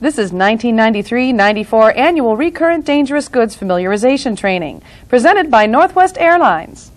This is 1993-94 Annual Recurrent Dangerous Goods Familiarization Training, presented by Northwest Airlines.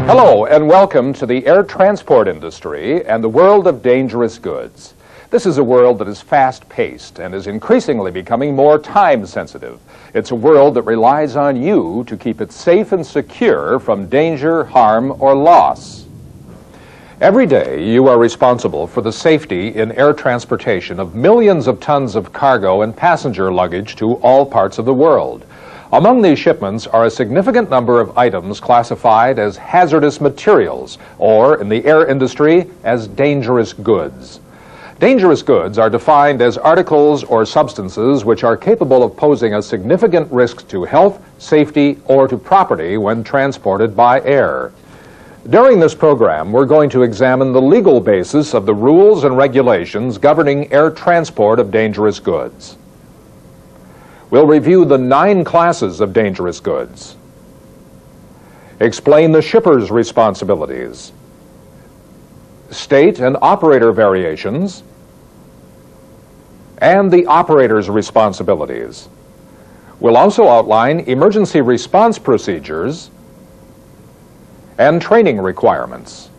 Hello and welcome to the air transport industry and the world of dangerous goods. This is a world that is fast-paced and is increasingly becoming more time-sensitive. It's a world that relies on you to keep it safe and secure from danger, harm, or loss. Every day you are responsible for the safety in air transportation of millions of tons of cargo and passenger luggage to all parts of the world. Among these shipments are a significant number of items classified as hazardous materials, or in the air industry, as dangerous goods. Dangerous goods are defined as articles or substances which are capable of posing a significant risk to health, safety, or to property when transported by air. During this program, we're going to examine the legal basis of the rules and regulations governing air transport of dangerous goods. We'll review the 9 classes of dangerous goods, explain the shipper's responsibilities, state and operator variations, and the operator's responsibilities. We'll also outline emergency response procedures and training requirements.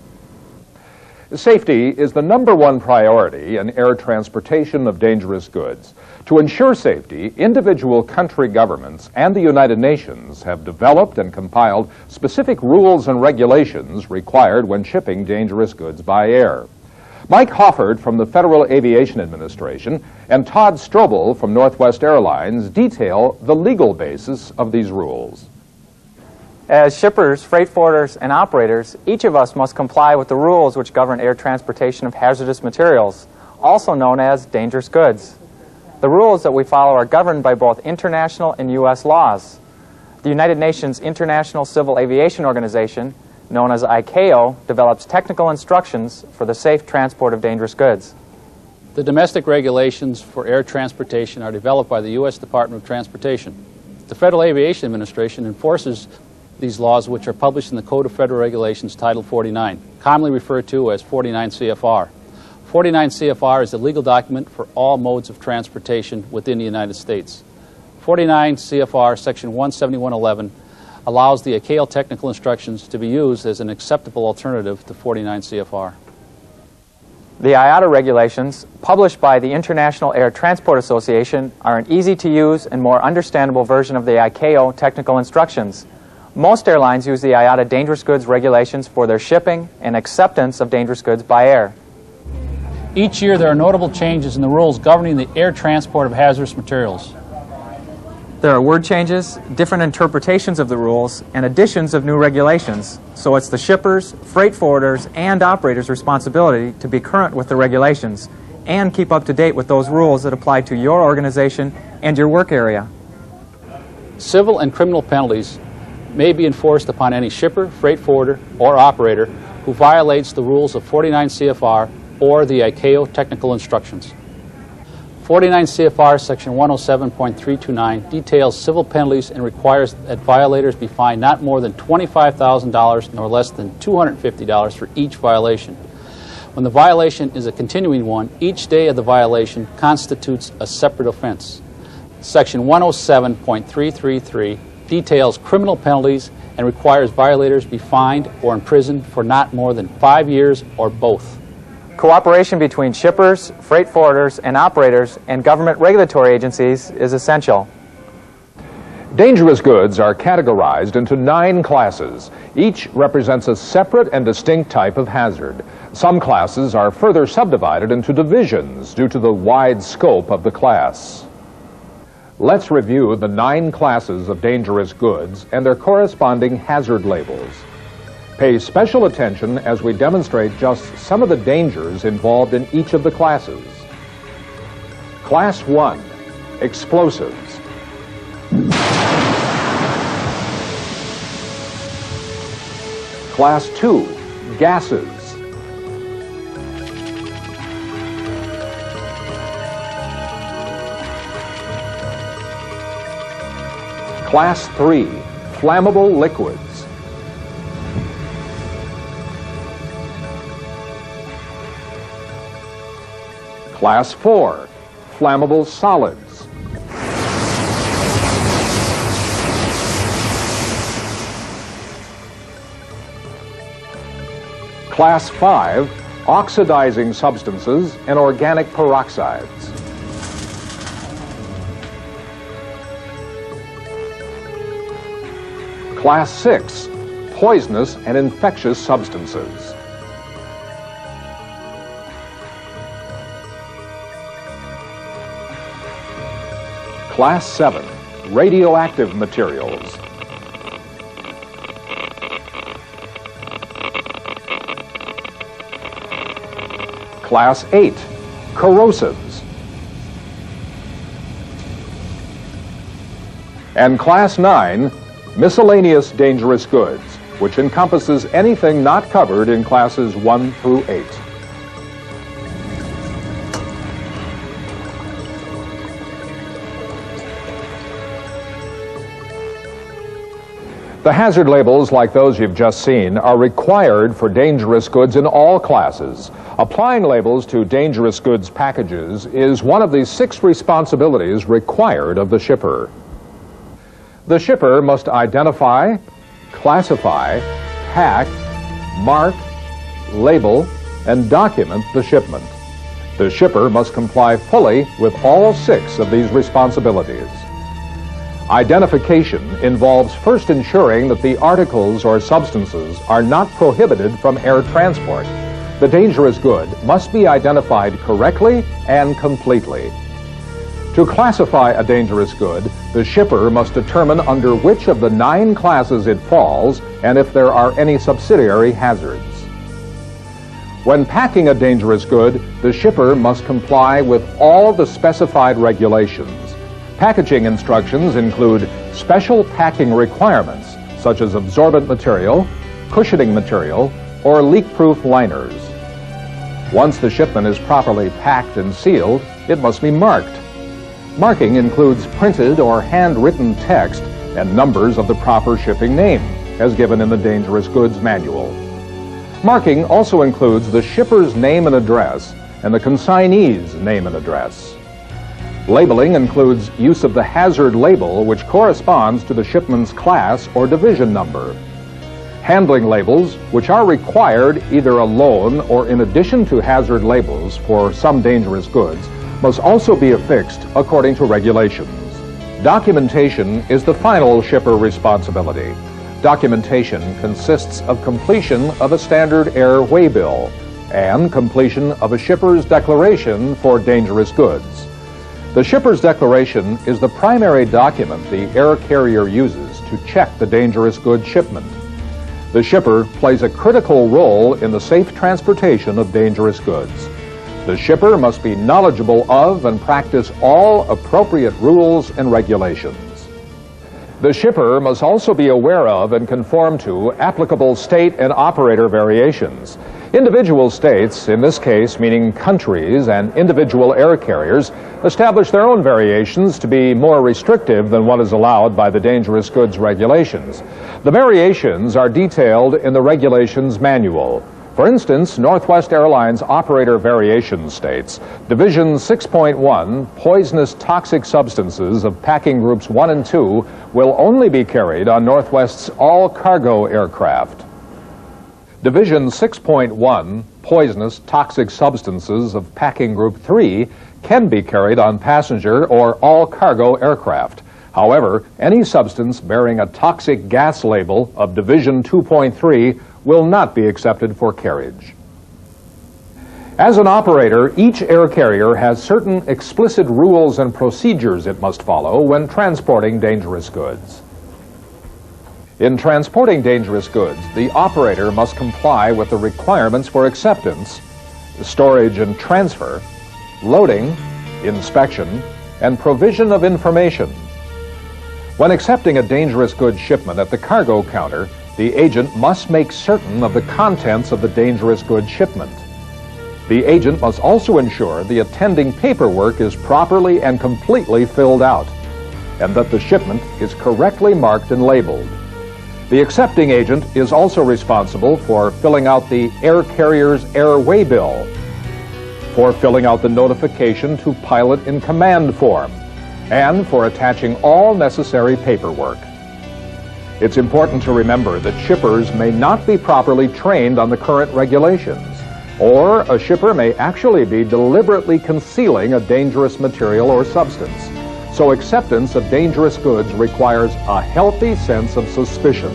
Safety is the #1 priority in air transportation of dangerous goods. To ensure safety, individual country governments and the United Nations have developed and compiled specific rules and regulations required when shipping dangerous goods by air. Mike Hoffert from the Federal Aviation Administration and Todd Strobel from Northwest Airlines detail the legal basis of these rules. As shippers, freight forwarders, and operators, each of us must comply with the rules which govern air transportation of hazardous materials, also known as dangerous goods. The rules that we follow are governed by both international and U.S. laws. The United Nations International Civil Aviation Organization, known as ICAO, develops technical instructions for the safe transport of dangerous goods. The domestic regulations for air transportation are developed by the U.S. Department of Transportation. The Federal Aviation Administration enforces these laws, which are published in the Code of Federal Regulations, Title 49, commonly referred to as 49 CFR. 49 CFR is the legal document for all modes of transportation within the United States. 49 CFR Section 17111 allows the ICAO technical instructions to be used as an acceptable alternative to 49 CFR. The IATA regulations, published by the International Air Transport Association, are an easy-to-use and more understandable version of the ICAO technical instructions. Most airlines use the IATA dangerous goods regulations for their shipping and acceptance of dangerous goods by air. Each year there are notable changes in the rules governing the air transport of hazardous materials. There are word changes, different interpretations of the rules, and additions of new regulations, so it's the shippers, freight forwarders, and operators' responsibility to be current with the regulations and keep up to date with those rules that apply to your organization and your work area. Civil and criminal penalties may be enforced upon any shipper, freight forwarder, or operator who violates the rules of 49 CFR or the ICAO technical instructions. 49 CFR Section 107.329 details civil penalties and requires that violators be fined not more than $25,000 nor less than $250 for each violation. When the violation is a continuing one, each day of the violation constitutes a separate offense. Section 107.333 details criminal penalties and requires violators be fined or imprisoned for not more than 5 years or both. Cooperation between shippers, freight forwarders, and operators and government regulatory agencies is essential. Dangerous goods are categorized into 9 classes. Each represents a separate and distinct type of hazard. Some classes are further subdivided into divisions due to the wide scope of the class. Let's review the 9 classes of dangerous goods and their corresponding hazard labels. Pay special attention as we demonstrate just some of the dangers involved in each of the classes. Class 1, explosives. Class 2, gases. Class 3, flammable liquids. Class 4, flammable solids. Class 5, oxidizing substances and organic peroxides. Class 6, poisonous and infectious substances. Class 7, radioactive materials. Class 8, corrosives. And Class 9, miscellaneous dangerous goods, which encompasses anything not covered in classes 1 through 8. The hazard labels, like those you've just seen, are required for dangerous goods in all classes. Applying labels to dangerous goods packages is one of the 6 responsibilities required of the shipper. The shipper must identify, classify, pack, mark, label, and document the shipment. The shipper must comply fully with all 6 of these responsibilities. Identification involves first ensuring that the articles or substances are not prohibited from air transport. The dangerous good must be identified correctly and completely. To classify a dangerous good, the shipper must determine under which of the 9 classes it falls and if there are any subsidiary hazards. When packing a dangerous good, the shipper must comply with all the specified regulations. Packaging instructions include special packing requirements, such as absorbent material, cushioning material, or leak-proof liners. Once the shipment is properly packed and sealed, it must be marked. Marking includes printed or handwritten text and numbers of the proper shipping name, as given in the Dangerous Goods Manual. Marking also includes the shipper's name and address and the consignee's name and address. Labeling includes use of the hazard label, which corresponds to the shipment's class or division number. Handling labels, which are required either alone or in addition to hazard labels for some dangerous goods, must also be affixed according to regulations. Documentation is the final shipper responsibility. Documentation consists of completion of a standard air waybill and completion of a shipper's declaration for dangerous goods. The shipper's declaration is the primary document the air carrier uses to check the dangerous goods shipment. The shipper plays a critical role in the safe transportation of dangerous goods. The shipper must be knowledgeable of and practice all appropriate rules and regulations. The shipper must also be aware of and conform to applicable state and operator variations. Individual states, in this case meaning countries and individual air carriers, establish their own variations to be more restrictive than what is allowed by the dangerous goods regulations. The variations are detailed in the regulations manual. For instance, Northwest Airlines operator variation states, Division 6.1, poisonous toxic substances of packing groups 1 and 2 will only be carried on Northwest's all-cargo aircraft. Division 6.1, poisonous toxic substances of packing group 3, can be carried on passenger or all-cargo aircraft. However, any substance bearing a toxic gas label of Division 2.3 will not be accepted for carriage. As an operator, each air carrier has certain explicit rules and procedures it must follow when transporting dangerous goods. In transporting dangerous goods, the operator must comply with the requirements for acceptance, storage and transfer, loading, inspection, and provision of information. When accepting a dangerous goods shipment at the cargo counter, the agent must make certain of the contents of the dangerous goods shipment. The agent must also ensure the attending paperwork is properly and completely filled out, and that the shipment is correctly marked and labeled. The accepting agent is also responsible for filling out the air carrier's airway bill, for filling out the notification to pilot in command form, and for attaching all necessary paperwork. It's important to remember that shippers may not be properly trained on the current regulations, or a shipper may actually be deliberately concealing a dangerous material or substance. So acceptance of dangerous goods requires a healthy sense of suspicion.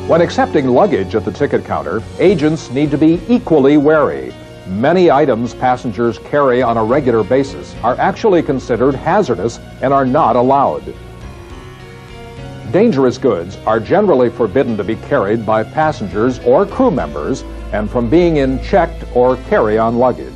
When accepting luggage at the ticket counter, agents need to be equally wary. Many items passengers carry on a regular basis are actually considered hazardous and are not allowed. Dangerous goods are generally forbidden to be carried by passengers or crew members and from being in checked or carry-on luggage.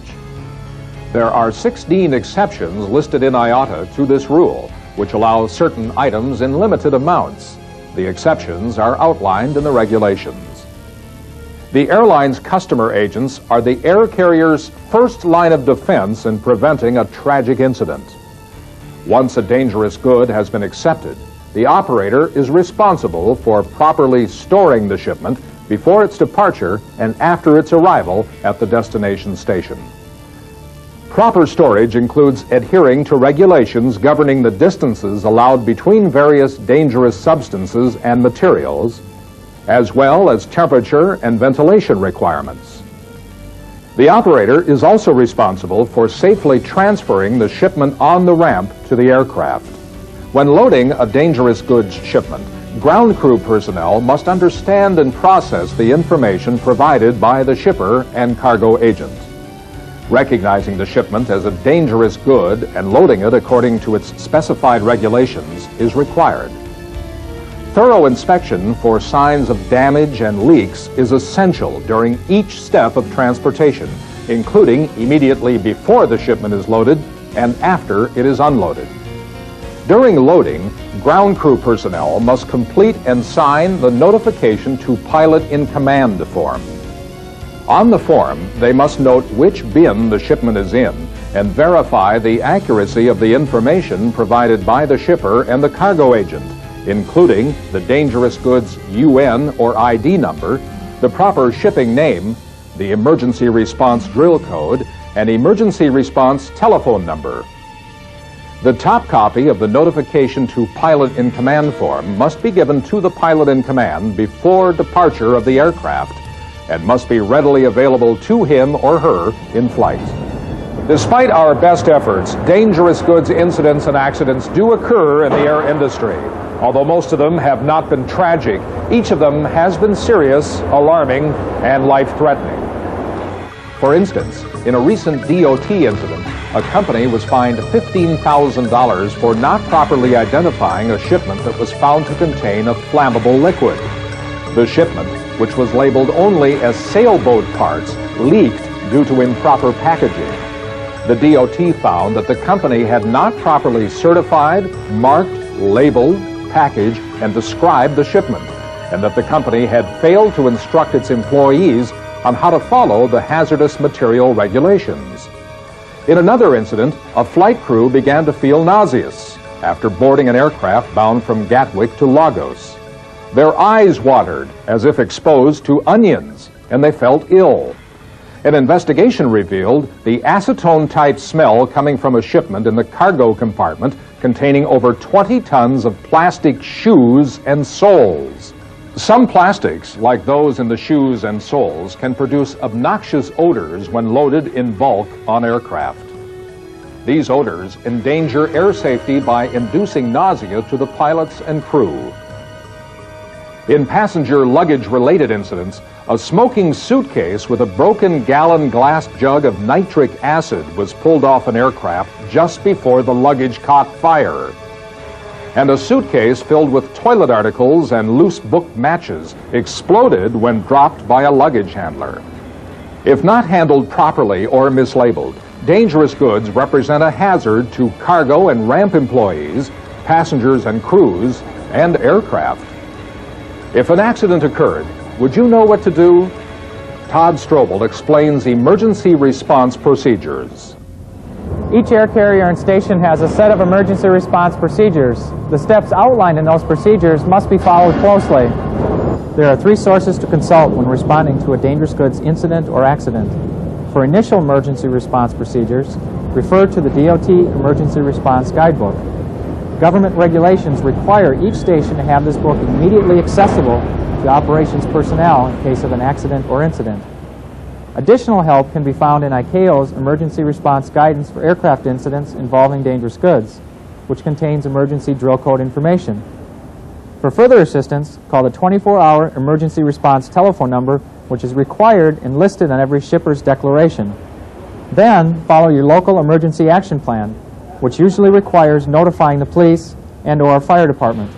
There are 16 exceptions listed in IATA to this rule, which allows certain items in limited amounts. The exceptions are outlined in the regulations. The airline's customer agents are the air carrier's first line of defense in preventing a tragic incident. Once a dangerous good has been accepted, the operator is responsible for properly storing the shipment before its departure and after its arrival at the destination station. Proper storage includes adhering to regulations governing the distances allowed between various dangerous substances and materials, as well as temperature and ventilation requirements. The operator is also responsible for safely transferring the shipment on the ramp to the aircraft. When loading a dangerous goods shipment, ground crew personnel must understand and process the information provided by the shipper and cargo agent. Recognizing the shipment as a dangerous good and loading it according to its specified regulations is required. Thorough inspection for signs of damage and leaks is essential during each step of transportation, including immediately before the shipment is loaded and after it is unloaded. During loading, ground crew personnel must complete and sign the notification to pilot in command form. On the form, they must note which bin the shipment is in and verify the accuracy of the information provided by the shipper and the cargo agent, including the dangerous goods UN or ID number, the proper shipping name, the emergency response drill code, and emergency response telephone number. The top copy of the notification to pilot in command form must be given to the pilot in command before departure of the aircraft and must be readily available to him or her in flight. Despite our best efforts, dangerous goods incidents and accidents do occur in the air industry. Although most of them have not been tragic, each of them has been serious, alarming, and life-threatening. For instance, in a recent DOT incident, a company was fined $15,000 for not properly identifying a shipment that was found to contain a flammable liquid. The shipment, which was labeled only as sailboat parts, leaked due to improper packaging. The DOT found that the company had not properly certified, marked, labeled, packaged, and described the shipment, and that the company had failed to instruct its employees on how to follow the hazardous material regulations. In another incident, a flight crew began to feel nauseous after boarding an aircraft bound from Gatwick to Lagos. Their eyes watered as if exposed to onions, and they felt ill. An investigation revealed the acetone-type smell coming from a shipment in the cargo compartment containing over 20 tons of plastic shoes and soles. Some plastics, like those in the shoes and soles, can produce obnoxious odors when loaded in bulk on aircraft. These odors endanger air safety by inducing nausea to the pilots and crew. In passenger luggage-related incidents, a smoking suitcase with a broken gallon glass jug of nitric acid was pulled off an aircraft just before the luggage caught fire. And a suitcase filled with toilet articles and loose book matches exploded when dropped by a luggage handler. If not handled properly or mislabeled, dangerous goods represent a hazard to cargo and ramp employees, passengers and crews, and aircraft. If an accident occurred, would you know what to do? Todd Strobel explains emergency response procedures. Each air carrier and station has a set of emergency response procedures. The steps outlined in those procedures must be followed closely. There are 3 sources to consult when responding to a dangerous goods incident or accident. For initial emergency response procedures, refer to the DOT Emergency Response Guidebook. Government regulations require each station to have this book immediately accessible to operations personnel in case of an accident or incident. Additional help can be found in ICAO's Emergency Response Guidance for Aircraft Incidents Involving Dangerous Goods, which contains emergency drill code information. For further assistance, call the 24-hour emergency response telephone number, which is required and listed on every shipper's declaration. Then, follow your local emergency action plan, which usually requires notifying the police and/or fire department.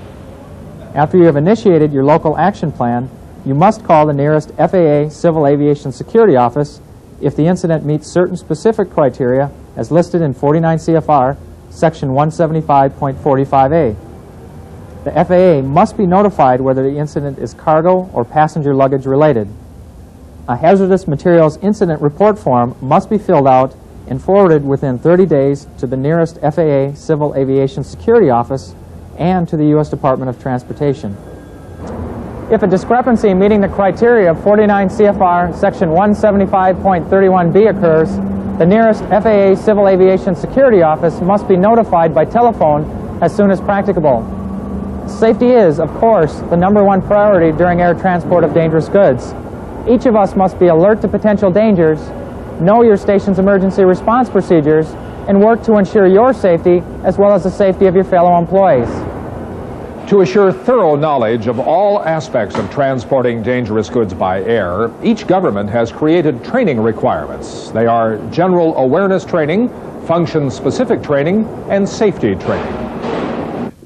After you have initiated your local action plan, you must call the nearest FAA Civil Aviation Security Office if the incident meets certain specific criteria as listed in 49 CFR Section 175.45a. The FAA must be notified whether the incident is cargo or passenger luggage related. A hazardous materials incident report form must be filled out and forwarded within 30 days to the nearest FAA Civil Aviation Security Office and to the U.S. Department of Transportation. If a discrepancy meeting the criteria of 49 CFR Section 175.31b occurs, the nearest FAA Civil Aviation Security Office must be notified by telephone as soon as practicable. Safety is, of course, the #1 priority during air transport of dangerous goods. Each of us must be alert to potential dangers, know your station's emergency response procedures, and work to ensure your safety as well as the safety of your fellow employees. To assure thorough knowledge of all aspects of transporting dangerous goods by air, each government has created training requirements. They are general awareness training, function-specific training, and safety training.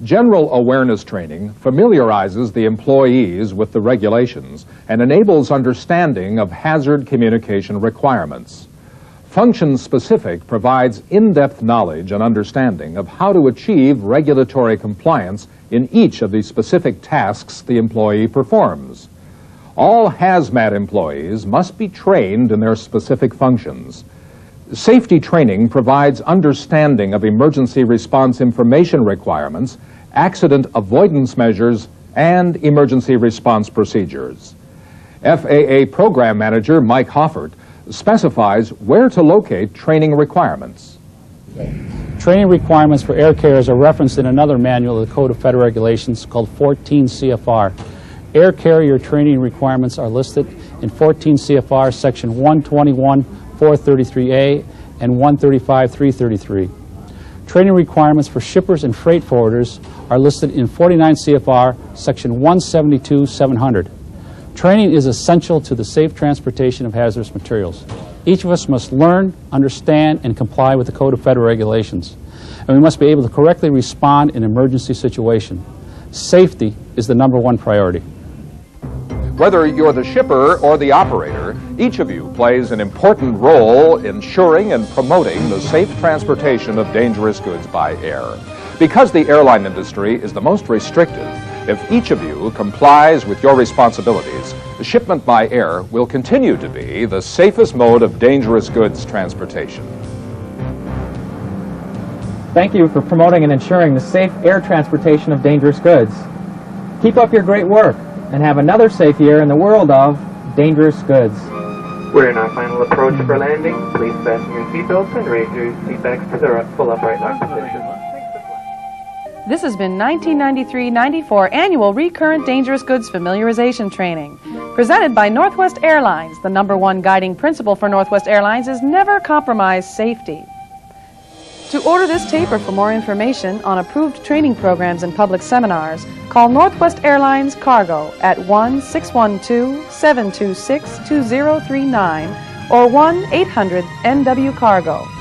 General awareness training familiarizes the employees with the regulations and enables understanding of hazard communication requirements. Function-specific provides in-depth knowledge and understanding of how to achieve regulatory compliance in each of the specific tasks the employee performs. All hazmat employees must be trained in their specific functions. Safety training provides understanding of emergency response information requirements, accident avoidance measures, and emergency response procedures. FAA Program Manager Mike Hoffert specifies where to locate training requirements. Training requirements for air carriers are referenced in another manual of the Code of Federal Regulations called 14 CFR. Air carrier training requirements are listed in 14 CFR Section 121.433a and 135.333. Training requirements for shippers and freight forwarders are listed in 49 CFR Section 172.700. Training is essential to the safe transportation of hazardous materials. Each of us must learn, understand, and comply with the Code of Federal Regulations. And we must be able to correctly respond in an emergency situation. Safety is the #1 priority. Whether you're the shipper or the operator, each of you plays an important role in ensuring and promoting the safe transportation of dangerous goods by air. Because the airline industry is the most restrictive, if each of you complies with your responsibilities, the shipment by air will continue to be the safest mode of dangerous goods transportation. Thank you for promoting and ensuring the safe air transportation of dangerous goods. Keep up your great work and have another safe year in the world of dangerous goods. We're in our final approach for landing. Please fasten your seatbelts and raise your seatbacks to the full upright lock position. This has been 1993-94 Annual Recurrent Dangerous Goods Familiarization Training. Presented by Northwest Airlines, the #1 guiding principle for Northwest Airlines is never compromise safety. To order this tape or for more information on approved training programs and public seminars, call Northwest Airlines Cargo at 1-612-726-2039 or 1-800-NW-CARGO.